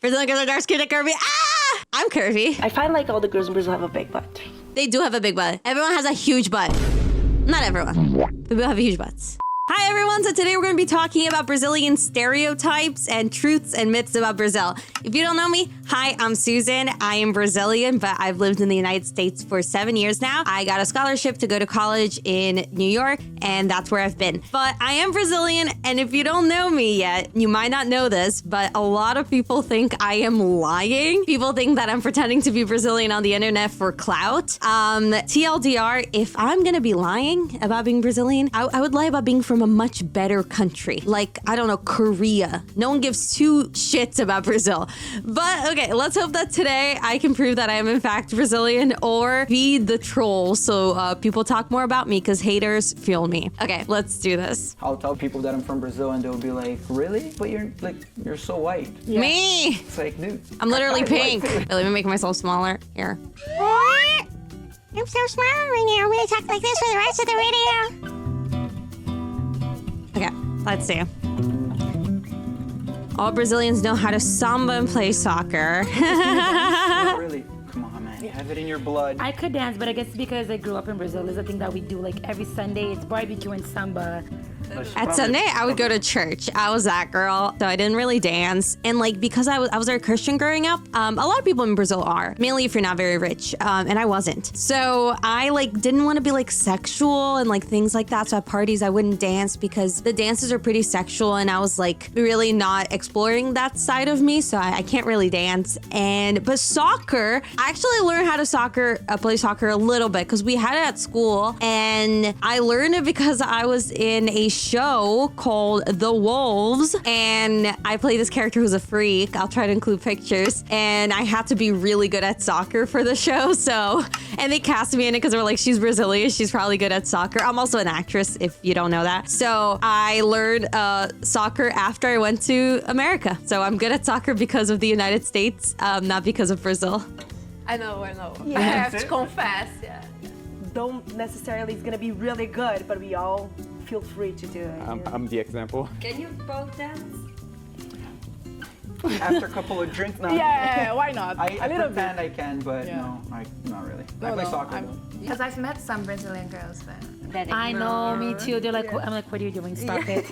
Brazilian girls are dark skinned and curvy. Ah! I'm curvy. I find like all the girls in Brazil have a big butt. They do have a big butt. Everyone has a huge butt. Not everyone. People have huge butts. Hi everyone, so today we're going to be talking about Brazilian stereotypes and truths and myths about Brazil. If you don't know me, hi, I'm Susan. I am Brazilian, but I've lived in the United States for 7 years now. I got a scholarship to go to college in New York, and that's where I've been. But I am Brazilian, and if you don't know me yet, you might not know this, but a lot of people think I am lying. People think that I'm pretending to be Brazilian on the internet for clout. TLDR, if I'm going to be lying about being Brazilian, I would lie about being from a much better country. Like, I don't know, Korea. No one gives two shits about Brazil. But okay, let's hope that today I can prove that I am in fact Brazilian or be the troll so people talk more about me because haters fuel me. Okay, let's do this. I'll tell people that I'm from Brazil and they'll be like, really? But you're so white. Yeah. Me! It's like, dude. I'm literally pink. Wait, let me make myself smaller. Here. I'm so small right now. I'm gonna talk like this for the rest of the video. Okay, let's see. All Brazilians know how to samba and play soccer. Not really. Come on, man. You have it in your blood. I could dance, but I guess because I grew up in Brazil, it's a thing that we do like every Sunday. It's barbecue and samba. At Sunday, I would go to church. I was that girl, so I didn't really dance. And like, because I was very Christian growing up, a lot of people in Brazil are, mainly if you're not very rich, and I wasn't. So I like didn't want to be like sexual and like things like that. So at parties, I wouldn't dance because the dances are pretty sexual, and I was like really not exploring that side of me. So I can't really dance. But soccer, I actually learned how to play soccer a little bit because we had it at school, and I learned it because I was in a show called The Wolves, and I play this character who's a freak. I'll try to include pictures, and I had to be really good at soccer for the show. And they cast me in it because they were like, she's Brazilian, she's probably good at soccer. I'm also an actress, if you don't know that. So I learned soccer after I went to America. So I'm good at soccer because of the United States, not because of Brazil. I know. Yeah. I have to confess, yeah. Don't necessarily it's gonna be really good, but we all feel free to do it. I'm the example. Can you both dance? After a couple of drinks now. Yeah, why not? I a little pretend bit. I can, but no, not really. I play soccer though. Because I've met some Brazilian girls that I know, me too. They're like, I'm like, what are you doing? Stop it.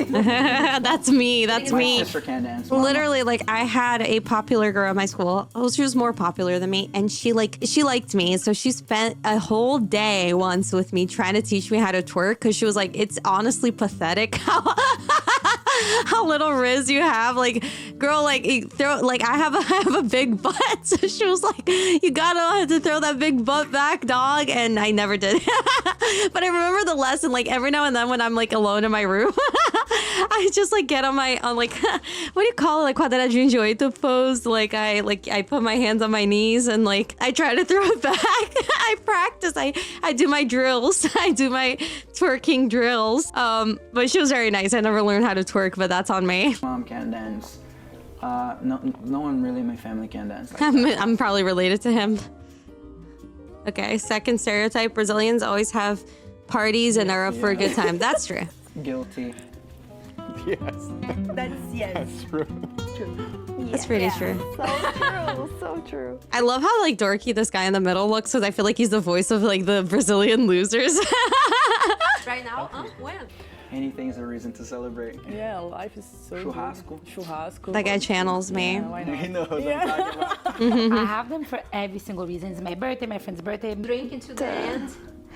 That's me. That's My me. sister can dance. Literally, like, I had a popular girl at my school. Oh, she was more popular than me, and she liked me. So she spent a whole day once with me trying to teach me how to twerk because she was like, it's honestly pathetic how little riz you have. Like, girl, like, I have a big butt. So she was like, you gotta know how to throw that big butt back, dog. And I never did. But I remember the lesson, like, every now and then when I'm like alone in my room, I just like get on like, what do you call it? Like quadradinho de oito pose. Like I put my hands on my knees and like, I try to throw it back. I practice. I do my drills. I do my twerking drills. But she was very nice. I never learned how to twerk, but that's on me. Mom can't dance. No one really in my family can dance. Like I'm probably related to him. Okay, second stereotype, Brazilians always have parties and are up for a good time. That's true. Guilty. Yes. That's True. That's pretty true. So true. I love how like dorky this guy in the middle looks because I feel like he's the voice of like the Brazilian losers. right now, when? Anything is a reason to celebrate. Yeah, life is so Churrasco. That guy channels me. Yeah, why not? He knows what I'm talking about. I have them for every single reason. It's my birthday, my friend's birthday. Drinking to the end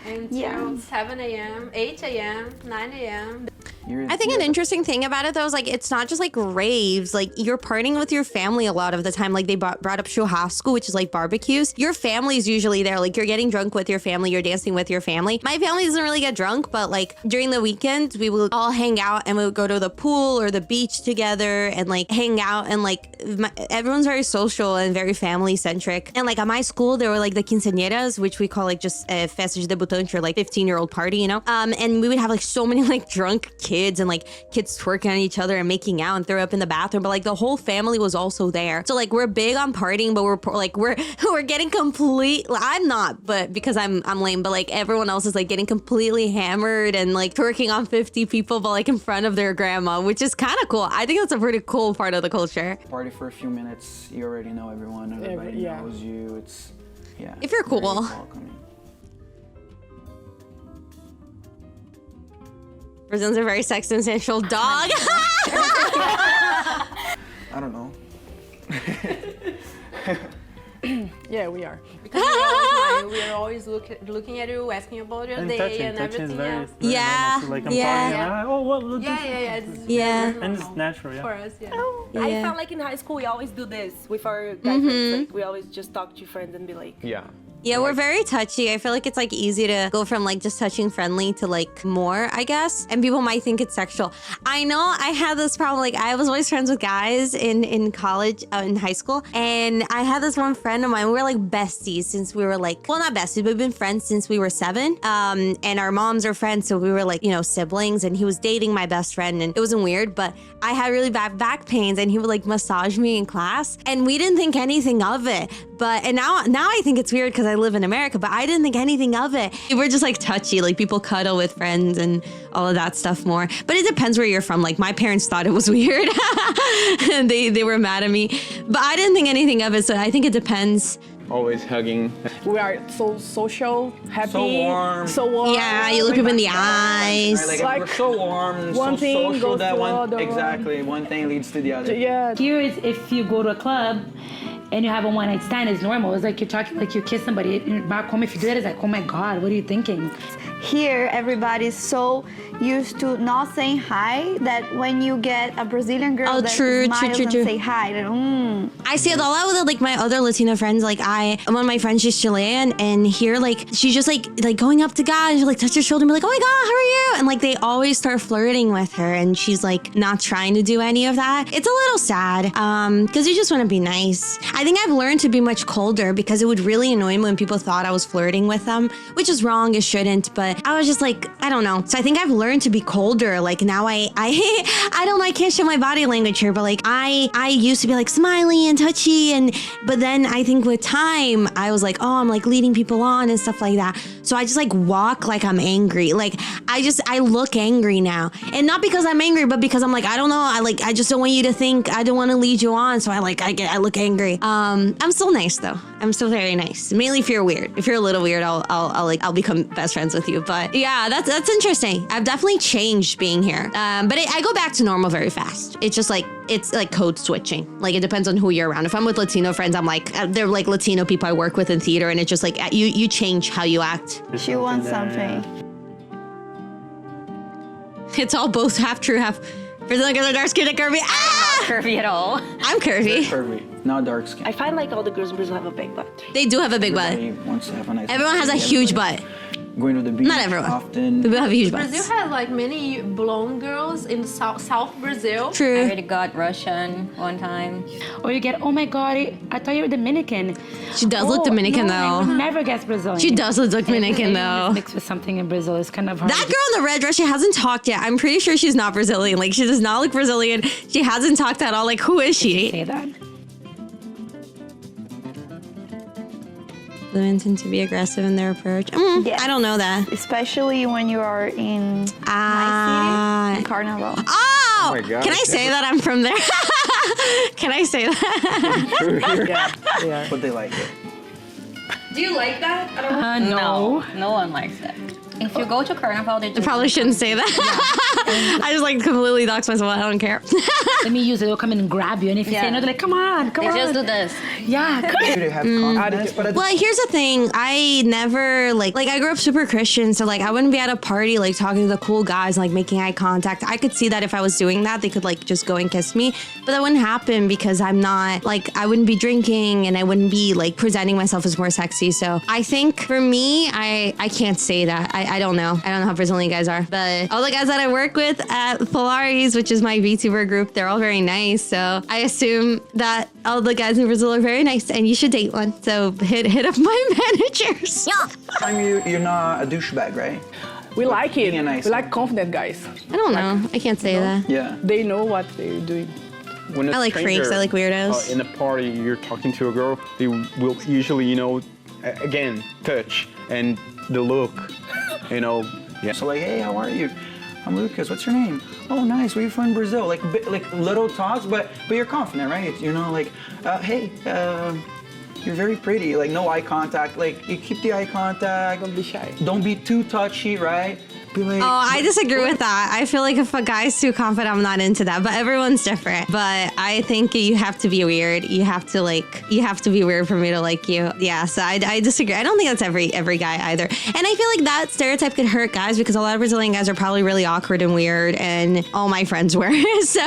until 7 a.m., 8 a.m., 9 a.m. I think an interesting thing about it though is like it's not just like raves, like you're partying with your family a lot of the time. Like they brought up churrasco, which is like barbecues. Your family's usually there, like you're getting drunk with your family, you're dancing with your family. My family doesn't really get drunk, but like during the weekends we would all hang out and we would go to the pool or the beach together and like hang out, and like everyone's very social and very family centric. And like at my school there were like the quinceañeras, which we call like just festas de debutante or like 15-year-old party, you know? And we would have like so many like drunk kids kids and like kids twerking on each other and making out and throw up in the bathroom, but like the whole family was also there. So like we're big on partying, but we're getting complete. I'm not, but because I'm lame, but like everyone else is like getting completely hammered and like twerking on 50 people, but like in front of their grandma, which is kind of cool. I think that's a pretty cool part of the culture. Party for a few minutes, you already know everyone. Everybody knows you. It's if you're cool. Welcoming. Brazilians are very sex and sensual dog. I don't know. Yeah, we are. Because we are always looking at you, asking about your day and everything else. Yeah. Like I'm talking, oh, what? Look Yeah. And it's natural, For us, I felt like in high school we always do this with our guy friends. Like we always just talk to friends and be like, Yeah, we're very touchy. I feel like it's like easy to go from like just touching friendly to like more, I guess. And people might think it's sexual. I know I had this problem. Like I was always friends with guys in college, in high school. And I had this one friend of mine. We were like besties since we were like, well, not besties, but we've been friends since we were 7. And our moms are friends. So we were like, you know, siblings. And he was dating my best friend. And it wasn't weird, but I had really bad back pains and he would like massage me in class. And we didn't think anything of it. And now I think it's weird because I live in America, but I didn't think anything of it. We're just like touchy, like people cuddle with friends and all of that stuff more. But it depends where you're from. Like my parents thought it was weird. And they were mad at me, but I didn't think anything of it. So I think it depends. Always hugging. we are so social, happy, So warm. Yeah, you look people in the eyes. Right, like we're so warm, one so thing social goes that to one the other. exactly one thing leads to the other. Yeah. Here is if you go to a club and you have a one-night stand, it's normal. It's like you're talking, like you kiss somebody. Back home, if you do that, it's like, oh my God, what are you thinking? Here, everybody's so used to not saying hi that when you get a Brazilian girl that smiles and say hi, then, I see it all out with like my other Latina friends. Like one of my friends, she's Chilean, and here like she's just like going up to guys, and she'll like touch her shoulder and be like, oh my God, how are you? And like they always start flirting with her, and she's like not trying to do any of that. It's a little sad, because you just want to be nice. I think I've learned to be much colder because it would really annoy me when people thought I was flirting with them, which is wrong, it shouldn't, but I was just like, I don't know. So I think I've learned to be colder. Like now I don't know, I can't show my body language here, but like I used to be like smiley and touchy, but then I think with time I was like, oh, I'm like leading people on and stuff like that. So I just like walk like I'm angry. Like I look angry now, and not because I'm angry, but because I'm like, I don't know, I just don't want you to think I don't want to lead you on. So I look angry. I'm still nice though. I'm still very nice. Mainly if you're weird. If you're a little weird, I'll become best friends with you. But yeah, that's interesting. I've definitely changed being here. But I go back to normal very fast. It's just like, it's like code switching. Like it depends on who you're around. If I'm with Latino friends, I'm like, they're like Latino people I work with in theater, and it's just like, you change how you act. she wants something. It's all both half true, half Brazilian girls are dark skinned and curvy. Ah! Curvy at all. I'm curvy. Curvy, not dark skin. I find like all the girls in Brazil have a big butt. They do have a big butt. Everybody wants to have a nice. Everyone has a huge butt. Going to the beach. Not everyone. Often. People have huge butts. Brazil has like many blonde girls in South Brazil. I True. already got Russian one time. Or you get, oh my God, I thought you were Dominican. She does look Dominican no, I would though. never guess Brazilian. She does look Dominican though. Mixed with something in Brazil is kind of hard. That girl in the red dress, she hasn't talked yet. I'm pretty sure she's not Brazilian. Like, she does not look Brazilian. She hasn't talked at all. Like, who is she? Say that. Women tend to be aggressive in their approach. Yes. I don't know that. Especially when you are in my city, in Carnival. Oh! my God. Can I say that I'm from there? Can I say that? Yeah. But they like it. Do you like that? I don't No, no one likes it. If you go to Carnival, they I just probably shouldn't say that. I just like completely dox myself. I don't care. Let me use it. They'll come in and grab you. And if you say no, they're like, come on, come they on. just do this. Yeah. They have confidence, but Well, here's the thing. I never like I grew up super Christian, so like I wouldn't be at a party like talking to the cool guys and like making eye contact. I could see that if I was doing that, they could like just go and kiss me, but that wouldn't happen because I'm not like, I wouldn't be drinking and I wouldn't be like presenting myself as more sexy. So I think for me, I can't say that. I don't know. I don't know how Brazilian guys are, but all the guys that I work with at Polaris, which is my VTuber group, they're all very nice. So I assume that all the guys in Brazil are very nice, and you should date one. So hit up my managers. you're not a douchebag, right? We like it. Being a nice We like confident guys. I don't know. I can't say that. Yeah. They know what they're doing. When a I like stranger, freaks. I like weirdos. In a party, you're talking to a girl, they will usually, again, touch and the look, Yeah. So like, hey, how are you? I'm Lucas. What's your name? Oh, nice. Where you from? Brazil. Like little talks, but you're confident, right? Like, hey, you're very pretty. Like no eye contact. Like you keep the eye contact. Don't be shy. Don't be too touchy, right? Be like, I disagree with that. I feel like if a guy's too confident, I'm not into that. But everyone's different. But I think you have to be weird. You have to be weird for me to like you. Yeah, so I disagree. I don't think that's every guy either. And I feel like that stereotype could hurt guys because a lot of Brazilian guys are probably really awkward and weird, and all my friends were. So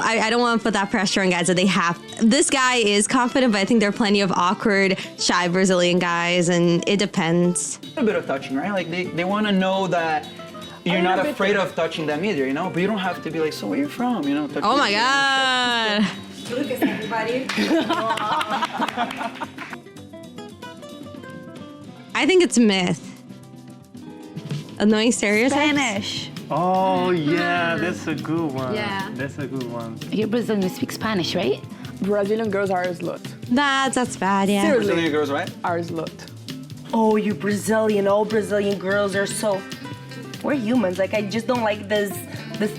I don't want to put that pressure on guys that they have. This guy is confident, but I think there are plenty of awkward, shy Brazilian guys, and it depends. A bit of touching, right? Like they want to know that you're not afraid of touching them either, But you don't have to be like, so where you from, Oh my God. Lucas, everybody. I think it's myth. Annoying stereotypes? Spanish. Oh yeah, that's a good one. Yeah. That's a good one. You're Brazilian, you speak Spanish, right? Brazilian girls are a slut. That's bad, yeah. Seriously. Brazilian girls, right? Are a slut. Oh, you Brazilian. All Brazilian girls are so... We're humans. Like, I just don't like this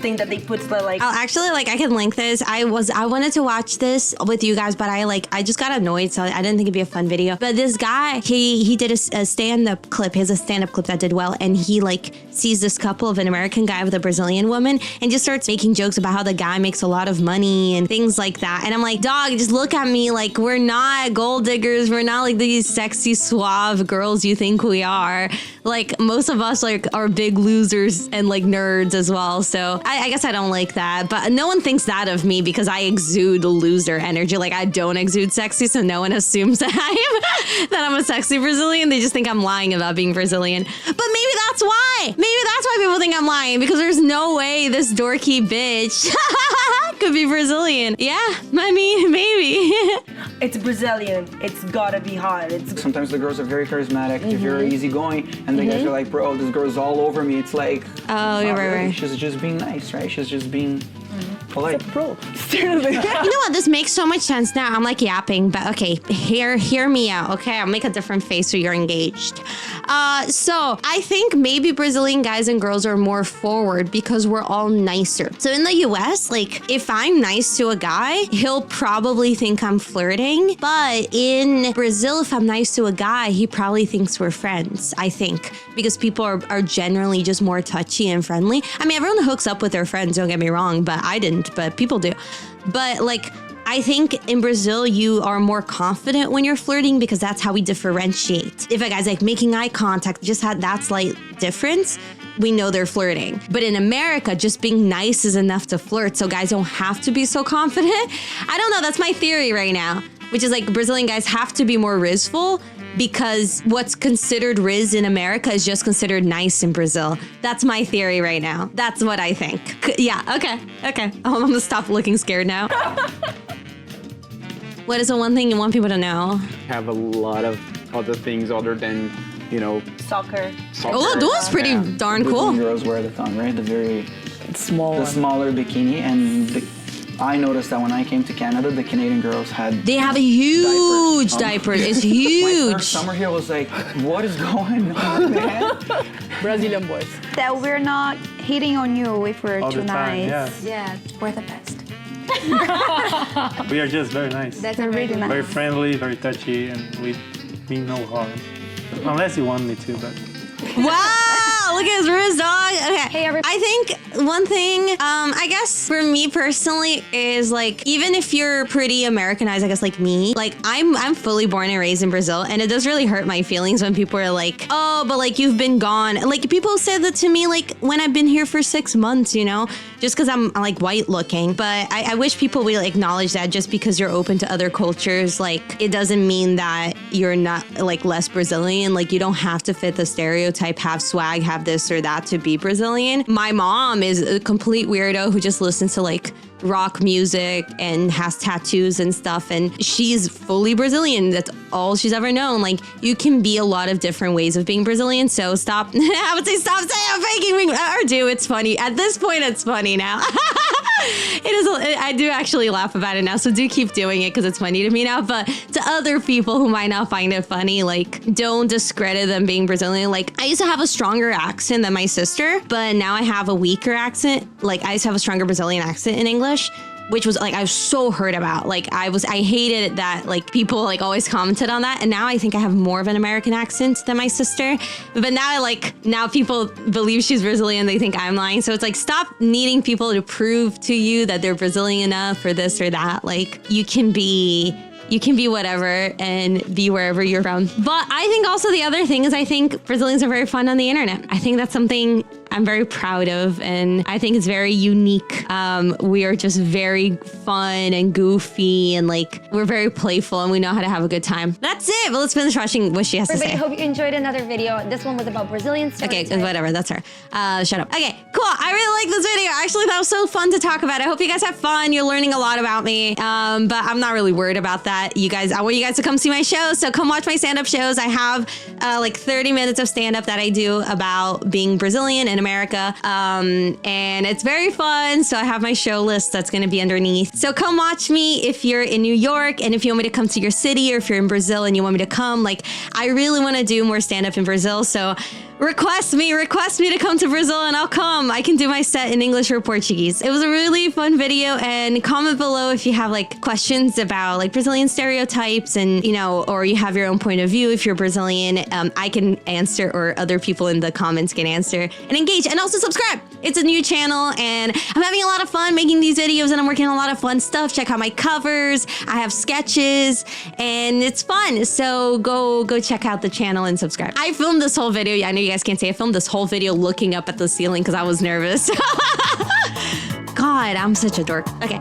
thing that they put like... Oh, actually, I can link this. I wanted to watch this with you guys, but I just got annoyed, so I didn't think it'd be a fun video. But this guy, he did a stand-up clip. He has a stand-up clip that did well, and he sees this couple of an American guy with a Brazilian woman and just starts making jokes about how the guy makes a lot of money and things like that. And I'm like, dog, just look at me. We're not gold diggers. We're not these sexy, suave girls you think we are. Most of us are big losers and nerds as well. So I guess I don't like that. But no one thinks that of me because I exude loser energy. I don't exude sexy, so no one assumes that I'm a sexy Brazilian. They just think I'm lying about being Brazilian. But maybe that's why. Maybe that's why people think I'm lying, because there's no way this dorky bitch could be Brazilian. Yeah, I mean, maybe. It's Brazilian. It's gotta be hot. Sometimes the girls are very charismatic. If you're easygoing, and the guys are like, bro, this girl's all over me. It's like, oh, you're right. She's just being nice, right? She's just being polite. Bro, you know what? This makes so much sense now. I'm yapping, but okay, hear me out, okay? I'll make a different face so you're engaged. So I think maybe Brazilian guys and girls are more forward because we're all nicer. So in the US, if I'm nice to a guy, he'll probably think I'm flirting. But in Brazil, if I'm nice to a guy, he probably thinks we're friends, I think, because people are generally just more touchy and friendly. I mean, everyone hooks up with their friends, don't get me wrong, but I didn't, but people do. But I think in Brazil, you are more confident when you're flirting because that's how we differentiate. If a guy's making eye contact, just had that slight difference, we know they're flirting. But in America, just being nice is enough to flirt, so guys don't have to be so confident. I don't know, that's my theory right now, which is Brazilian guys have to be more rizful because what's considered riz in America is just considered nice in Brazil. That's my theory right now. That's what I think. Yeah, okay. I'm gonna stop looking scared now. What is the one thing you want people to know? Have a lot of other things other than, Soccer. Oh, that was pretty darn cool. Brazilian girls wear the thong, right? The smaller bikini, and I noticed that when I came to Canada, the Canadian girls they have a huge diaper. It's huge. My first summer here was what is going on, man? Brazilian boys. That we're not hitting on you if we're All too the time, nice. Yeah, we're the best. We are just very nice. That's They're really nice. Very friendly, very touchy, and we mean no harm. Unless you want me to, but... Wow, look at his wrist, dog. Okay. Hey, everybody. I think one thing, I guess for me personally is even if you're pretty Americanized, I guess me, I'm fully born and raised in Brazil, and it does really hurt my feelings when people are oh, but you've been gone. People say that to me when I've been here for 6 months, just because I'm white looking. But I wish people would acknowledge that just because you're open to other cultures, it doesn't mean that you're not less Brazilian. You don't have to fit the stereotype, have swag, have this or that to be Brazilian. My mom is a complete weirdo who just listens to rock music and has tattoos and stuff. And she's fully Brazilian. That's all she's ever known. Like, you can be a lot of different ways of being Brazilian. So stop. I would say stop saying I'm faking, or do. It's funny. At this point, it's funny now. It is. I do actually laugh about it now, so do keep doing it because it's funny to me now. But to other people who might not find it funny, like, don't discredit them being Brazilian. Like, I used to have a stronger accent than my sister, but now I have a weaker accent. Like, I used to have a stronger Brazilian accent in English, which was like I was so hurt about. Like, I hated that, like, people like always commented on that, and now I think I have more of an American accent than my sister. But now people believe she's Brazilian. They think I'm lying. So it's like, stop needing people to prove to you that they're Brazilian enough or this or that. Like, you can be whatever and be wherever you're from. But I think also the other thing is I think Brazilians are very fun on the internet. I think that's something I'm very proud of, and I think it's very unique. We are just very fun and goofy, and like, we're very playful, and we know how to have a good time. That's it. But let's finish watching what she has to say. Everybody, hope you enjoyed another video. This one was about Brazilian stereotypes. Okay, whatever. That's her. Shut up. Okay, cool. I really like this video. Actually, that was so fun to talk about. I hope you guys have fun. You're learning a lot about me. But I'm not really worried about that. I want you guys to come see my show. So come watch my stand-up shows. I have like 30 minutes of stand-up that I do about being Brazilian in America. And it's very fun. So I have my show list that's going to be underneath. So come watch me if you're in New York, and if you want me to come to your city, or if you're in Brazil and you want me to come. Like, I really want to do more stand-up in Brazil. So request me to come to Brazil, and I'll come. I can do my set in English or Portuguese. It was a really fun video, and comment below if you have like questions about like Brazilian stereotypes, and or you have your own point of view if you're Brazilian. I can answer, or other people in the comments can answer and engage. And also subscribe. It's a new channel, and I'm having a lot of fun making these videos, and I'm working on a lot of fun stuff. Check out my covers. I have sketches, and it's fun. So go check out the channel and subscribe. I filmed this whole video. I know you guys can't see. I filmed this whole video looking up at the ceiling because I was nervous. God, I'm such a dork. Okay.